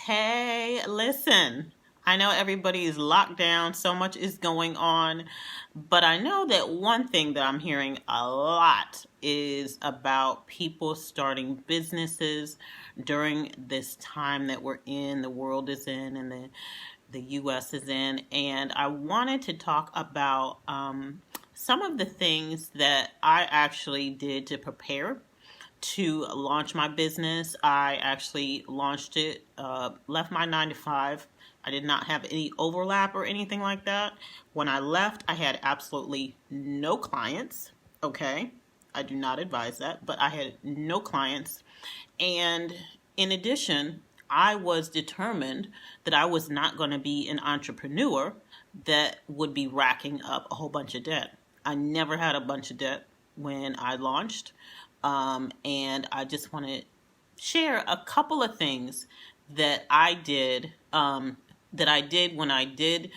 Hey, listen, I know everybody is locked down, so much is going on, but I know that one thing that I'm hearing a lot is about people starting businesses during this time that we're in, the world is in, and the US is in. And I wanted to talk about some of the things that I actually did to prepare to launch my business. I actually launched it, left my 9 to 5. I did not have any overlap or anything like that. When I left, I had absolutely no clients. Okay. I do not advise that, but I had no clients. And in addition, I was determined that I was not going to be an entrepreneur that would be racking up a whole bunch of debt. I never had a bunch of debt when I launched. And I just want to share a couple of things that I did when I did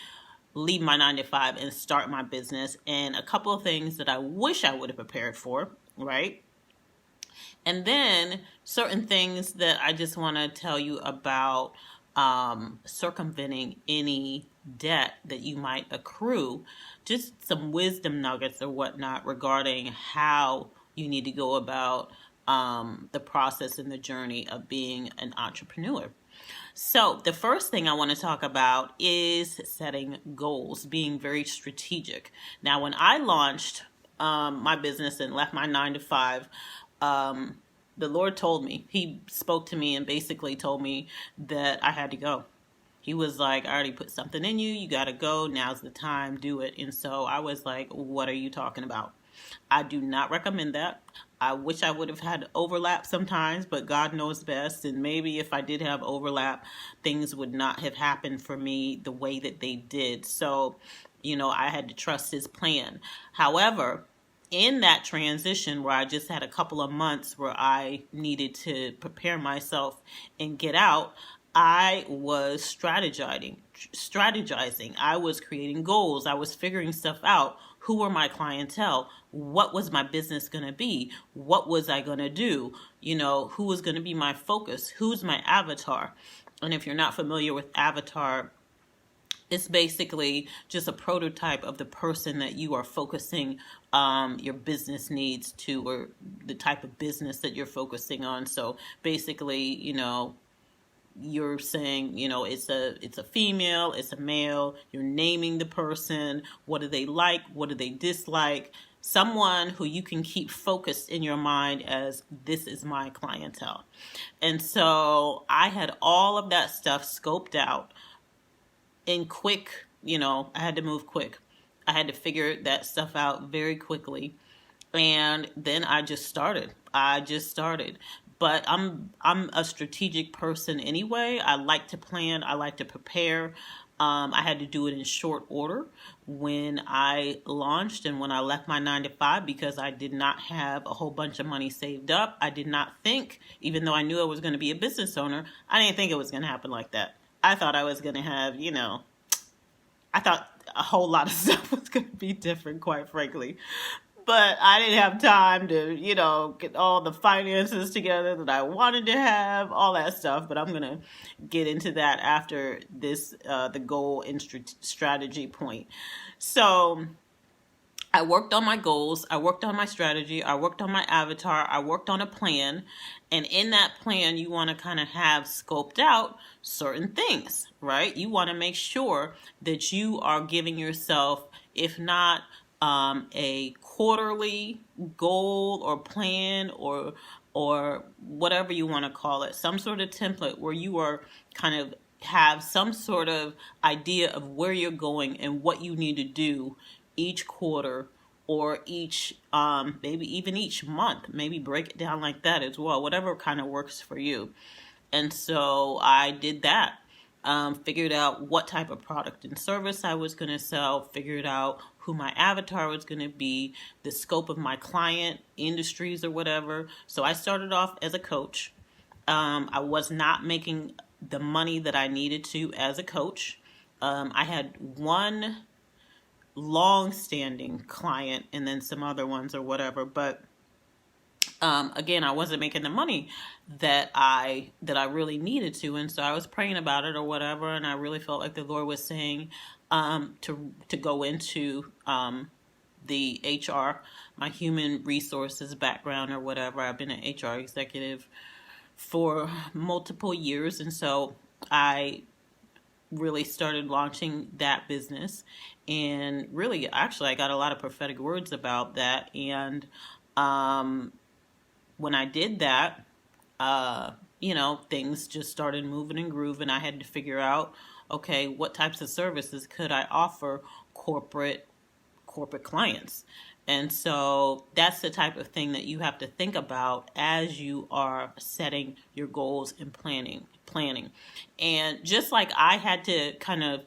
leave my 9 to 5 and start my business, and a couple of things that I wish I would have prepared for, right? And then certain things that I just want to tell you about circumventing any debt that you might accrue, just some wisdom nuggets or whatnot regarding how you need to go about the process and the journey of being an entrepreneur. So the first thing I want to talk about is setting goals, being very strategic. Now, when I launched my business and left my 9 to 5, the Lord told me, He spoke to me and basically told me that I had to go. He was like, I already put something in you. You got to go. Now's the time. Do it. And so I was like, what are you talking about? I do not recommend that. I wish I would have had overlap sometimes, but God knows best. And maybe if I did have overlap, things would not have happened for me the way that they did. So, I had to trust His plan. However, in that transition where I just had a couple of months where I needed to prepare myself and get out, I was strategizing. I was creating goals. I was figuring stuff out. Who were my clientele? What was my business going to be? What was I going to do? Who was going to be my focus? Who's my avatar? And if you're not familiar with avatar, it's basically just a prototype of the person that you are focusing your business needs to, or the type of business that you're focusing on. So basically, you're saying, it's a female, it's a male, you're naming the person, what do they like, what do they dislike, someone who you can keep focused in your mind as this is my clientele. And so I had all of that stuff scoped out in quick, I had to move quick. I had to figure that stuff out very quickly. And then I just started. But I'm a strategic person anyway. I like to plan. I like to prepare. I had to do it in short order when I launched and when I left my 9 to 5 because I did not have a whole bunch of money saved up. I did not think, even though I knew I was going to be a business owner, I didn't think it was going to happen like that. I thought I was going to have, I thought a whole lot of stuff was going to be different, quite frankly. But I didn't have time to, get all the finances together that I wanted to have, all that stuff. But I'm going to get into that after this, the goal and strategy point. So I worked on my goals. I worked on my strategy. I worked on my avatar. I worked on a plan. And in that plan, you want to kind of have scoped out certain things, right? You want to make sure that you are giving yourself, if not a quarterly goal or plan or whatever you want to call it, some sort of template where you are kind of have some sort of idea of where you're going and what you need to do each quarter or each maybe even each month. Maybe break it down like that as well, whatever kind of works for you. And so I did that. Figured out what type of product and service I was going to sell, figured out who my avatar was going to be, the scope of my client, industries or whatever. So I started off as a coach. I was not making the money that I needed to as a coach. I had one long-standing client and then some other ones or whatever, but again, I wasn't making the money that I really needed to, and so I was praying about it or whatever, and I really felt like the Lord was saying to go into the HR, my human resources background or whatever. I've been an HR executive for multiple years, and so I really started launching that business. And really, actually, I got a lot of prophetic words about that. And when I did that, things just started moving and grooving. I had to figure out, okay, what types of services could I offer corporate clients? And so that's the type of thing that you have to think about as you are setting your goals and planning. And just like I had to kind of,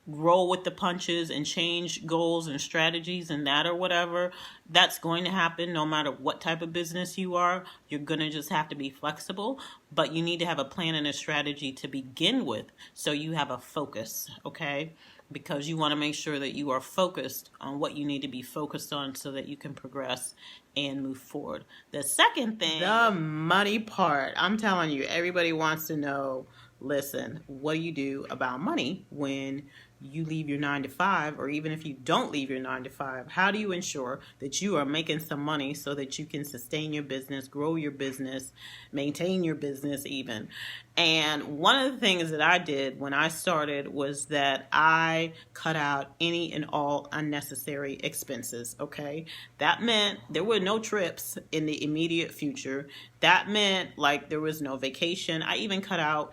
roll with the punches and change goals and strategies and that or whatever, that's going to happen no matter what type of business you are. You're going to just have to be flexible, but you need to have a plan and a strategy to begin with so you have a focus, okay? Because you want to make sure that you are focused on what you need to be focused on so that you can progress and move forward. The second thing, the money part. I'm telling you, everybody wants to know, listen, what do you do about money when you leave your 9-to-5, or even if you don't leave your 9-to-5? How do you ensure that you are making some money so that you can sustain your business, grow your business, maintain your business even? And one of the things that I did when I started was that I cut out any and all unnecessary expenses, okay? That meant there were no trips in the immediate future. That meant like there was no vacation. I even cut out,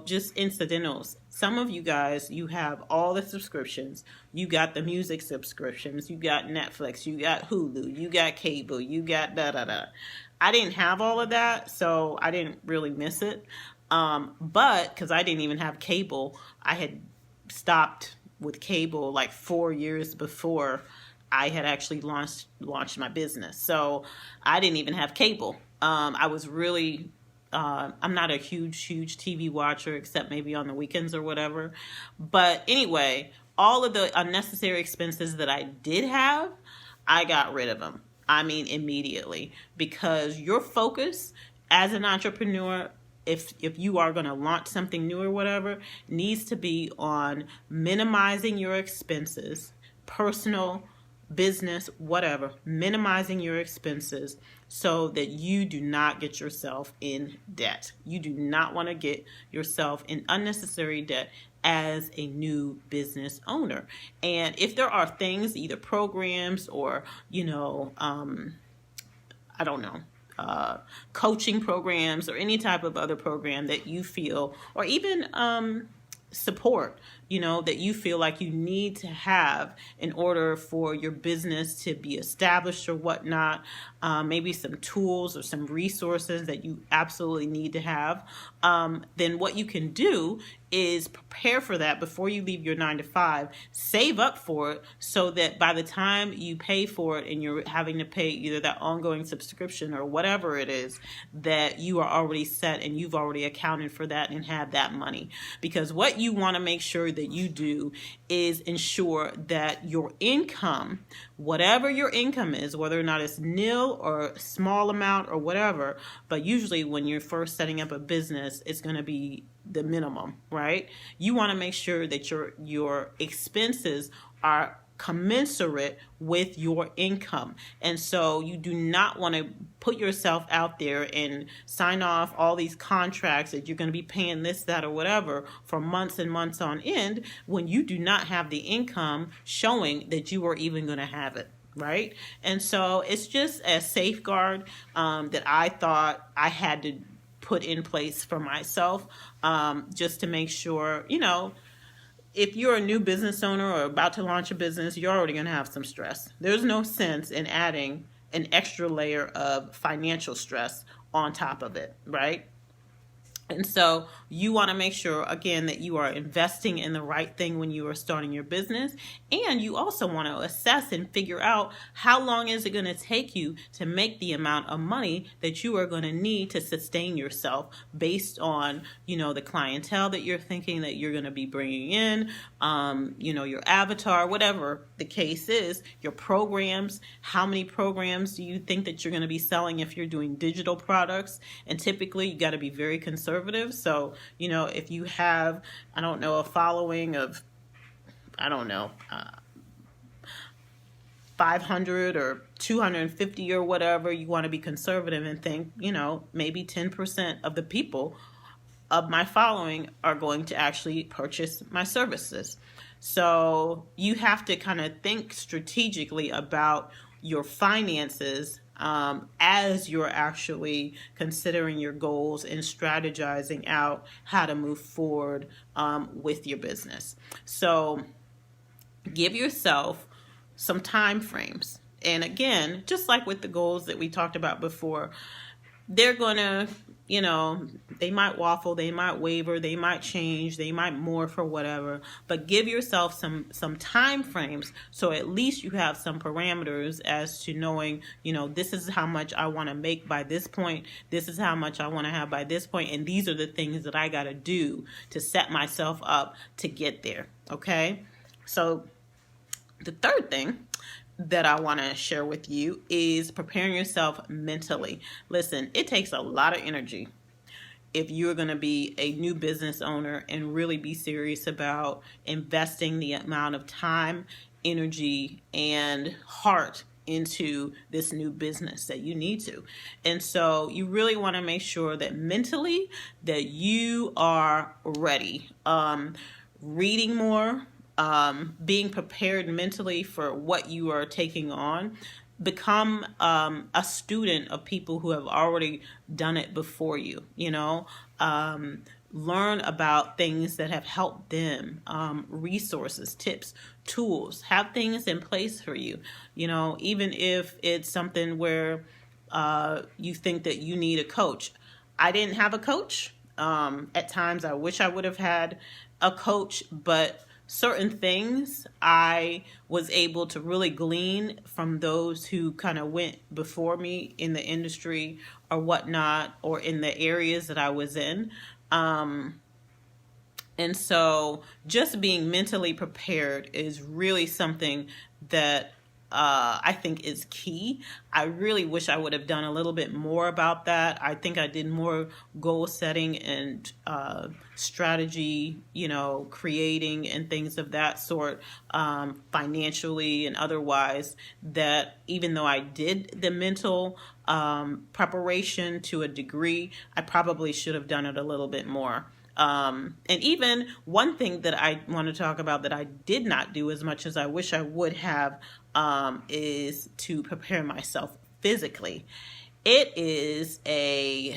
just incidentals. Some of you guys, you have all the subscriptions. You got the music subscriptions. You got Netflix. You got Hulu. You got cable. You got da-da-da. I didn't have all of that, so I didn't really miss it. But because I didn't even have cable, I had stopped with cable like 4 years before I had actually launched my business. So I didn't even have cable. I was really... I'm not a huge TV watcher, except maybe on the weekends or whatever. But anyway, all of the unnecessary expenses that I did have, I got rid of them. I mean, immediately. Because your focus as an entrepreneur, if you are going to launch something new or whatever, needs to be on minimizing your expenses, personal, business, whatever, minimizing your expenses so that you do not get yourself in debt. You do not want to get yourself in unnecessary debt as a new business owner. And if there are things, either programs or, coaching programs or any type of other program that you feel, or even support, that you feel like you need to have in order for your business to be established or whatnot, maybe some tools or some resources that you absolutely need to have, then what you can do is prepare for that before you leave your 9-to-5, save up for it so that by the time you pay for it and you're having to pay either that ongoing subscription or whatever it is, that you are already set and you've already accounted for that and have that money. Because what you want to make sure that you do is ensure that your income, whatever your income is, whether or not it's nil or small amount or whatever, but usually when you're first setting up a business, it's going to be the minimum, right? You want to make sure that your expenses are commensurate with your income. And so you do not want to put yourself out there and sign off all these contracts that you're going to be paying this, that, or whatever for months and months on end when you do not have the income showing that you are even going to have it. Right? And so it's just a safeguard that I thought I had to put in place for myself, just to make sure, if you're a new business owner or about to launch a business, you're already going to have some stress. There's no sense in adding an extra layer of financial stress on top of it, right? And so you want to make sure, again, that you are investing in the right thing when you are starting your business. And you also want to assess and figure out how long is it going to take you to make the amount of money that you are going to need to sustain yourself based on, the clientele that you're thinking that you're going to be bringing in, your avatar, whatever the case is, your programs, how many programs do you think that you're going to be selling if you're doing digital products? And typically you got to be very conservative. So, if you have, a following of, 500 or 250 or whatever, you want to be conservative and think, maybe 10% of the people of my following are going to actually purchase my services. So you have to kind of think strategically about your finances as you're actually considering your goals and strategizing out how to move forward with your business. So give yourself some time frames. And again, just like with the goals that we talked about before, they're going to, they might waffle, they might waver, they might change, they might morph or whatever, but give yourself some time frames so at least you have some parameters as to knowing, this is how much I want to make by this point, this is how much I want to have by this point, and these are the things that I got to do to set myself up to get there, okay? So the third thing that I want to share with you is preparing yourself mentally. Listen, it takes a lot of energy if you're going to be a new business owner and really be serious about investing the amount of time, energy, and heart into this new business that you need to. And so you really want to make sure that mentally that you are ready. Reading more, being prepared mentally for what you are taking on. Become a student of people who have already done it before you, learn about things that have helped them, resources, tips, tools, have things in place for you, even if it's something where you think that you need a coach. I didn't have a coach. At times I wish I would have had a coach, but certain things I was able to really glean from those who kind of went before me in the industry or whatnot, or in the areas that I was in. And so just being mentally prepared is really something that I think is key. I really wish I would have done a little bit more about that. I think I did more goal setting and strategy, creating and things of that sort, financially and otherwise, that even though I did the mental preparation to a degree, I probably should have done it a little bit more. And even one thing that I want to talk about that I did not do as much as I wish I would have, is to prepare myself physically. It is I'm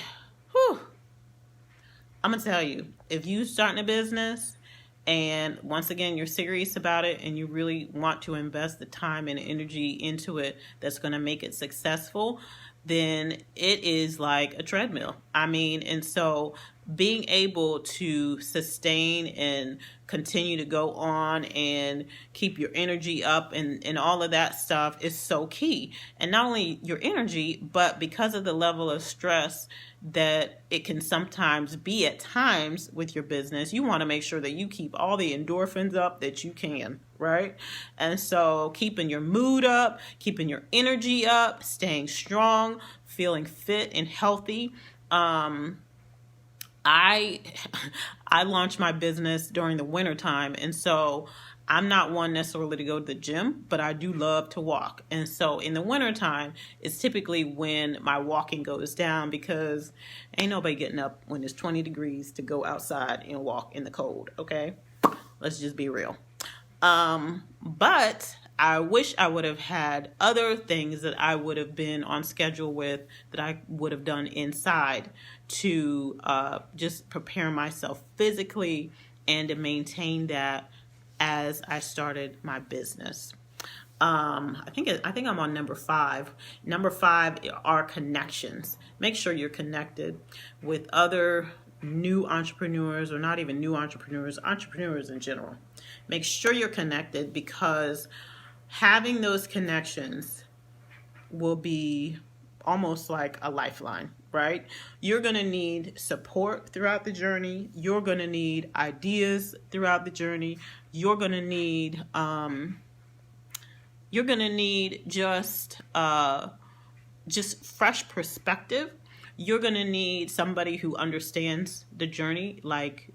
going to tell you, if you starting a business and once again, you're serious about it and you really want to invest the time and energy into it that's going to make it successful, then it is like a treadmill. And so being able to sustain and continue to go on and keep your energy up and all of that stuff is so key. And not only your energy, but because of the level of stress that it can sometimes be at times with your business, you want to make sure that you keep all the endorphins up that you can, right? And so keeping your mood up, keeping your energy up, staying strong, feeling fit and healthy. I launched my business during the winter time, and so I'm not one necessarily to go to the gym, but I do love to walk. And so in the wintertime, it's typically when my walking goes down, because ain't nobody getting up when it's 20 degrees to go outside and walk in the cold, okay? Let's just be real. But I wish I would have had other things that I would have been on schedule with, that I would have done inside to just prepare myself physically and to maintain that as I started my business. I think I'm on number 5. Number 5 are connections. Make sure you're connected with other new entrepreneurs, or not even new entrepreneurs, entrepreneurs in general. Make sure you're connected, because having those connections will be almost like a lifeline, right? You're going to need support throughout the journey. You're going to need ideas throughout the journey. You're going to need just fresh perspective. You're going to need somebody who understands the journey like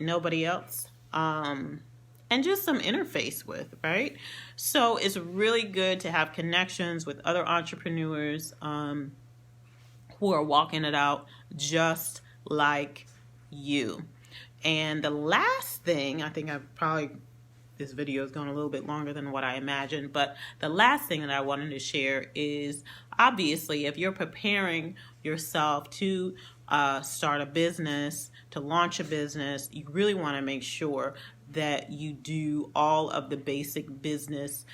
nobody else. And just some interface with, right? So it's really good to have connections with other entrepreneurs who are walking it out just like you. And the last thing, I think this video is going a little bit longer than what I imagined, but the last thing that I wanted to share is, obviously, if you're preparing yourself to start a business, to launch a business, you really want to make sure that you do all of the basic business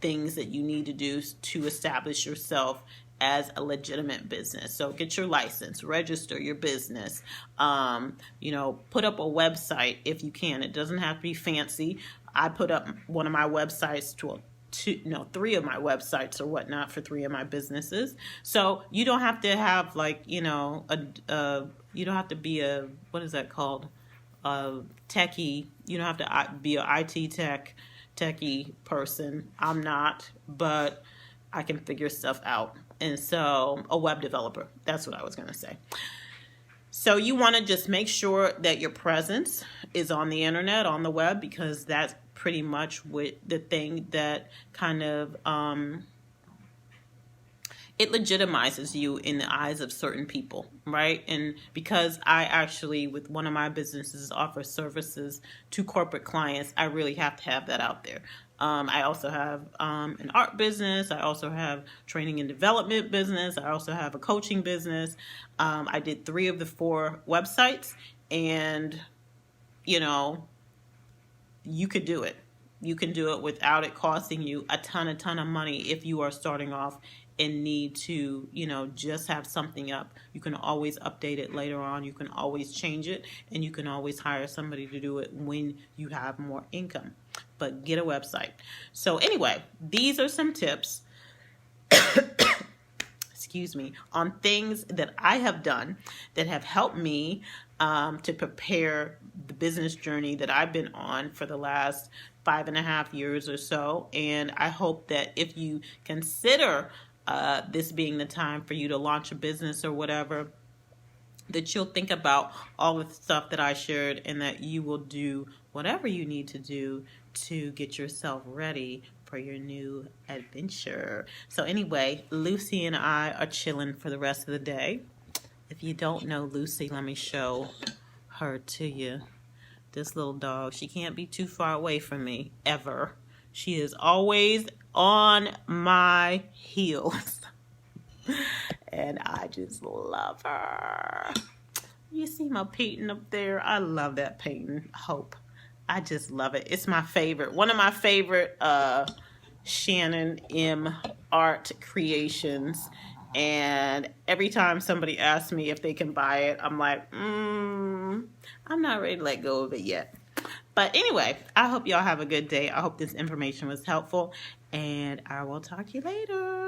things that you need to do to establish yourself as a legitimate business. So get your license, register your business, put up a website if you can. It doesn't have to be fancy. I put up one of my websites three of my websites or whatnot for 3 of my businesses. So you don't have to have you don't have to be a, what is that called? Techie. You don't have to be an IT techie person. I'm not, but I can figure stuff out. And so a web developer, that's what I was going to say. So you want to just make sure that your presence is on the internet, on the web, because that's pretty much the thing that kind of, it legitimizes you in the eyes of certain people, right? And because I actually, with one of my businesses, offer services to corporate clients, I really have to have that out there. I also have an art business. I also have training and development business. I also have a coaching business. I did 3 of the 4 websites, and, you could do it. You can do it without it costing you a ton of money if you are starting off and need to, just have something up. You can always update it later on. You can always change it, and you can always hire somebody to do it when you have more income. But get a website. So anyway, these are some tips, excuse me, on things that I have done that have helped me to prepare the business journey that I've been on for the last 5.5 years or so. And I hope that if you consider this being the time for you to launch a business or whatever, that you'll think about all the stuff that I shared, and that you will do whatever you need to do to get yourself ready for your new adventure. So anyway, Lucy and I are chilling for the rest of the day. If you don't know Lucy, let me show her to you. This little dog, she can't be too far away from me, ever. She is always on my heels. And I just love her. You see my painting up there? I love that painting, Hope. I just love it. It's my favorite. One of my favorite Shannon M. art creations. And every time somebody asks me if they can buy it, I'm like, I'm not ready to let go of it yet. But anyway, I hope y'all have a good day. I hope this information was helpful, and I will talk to you later.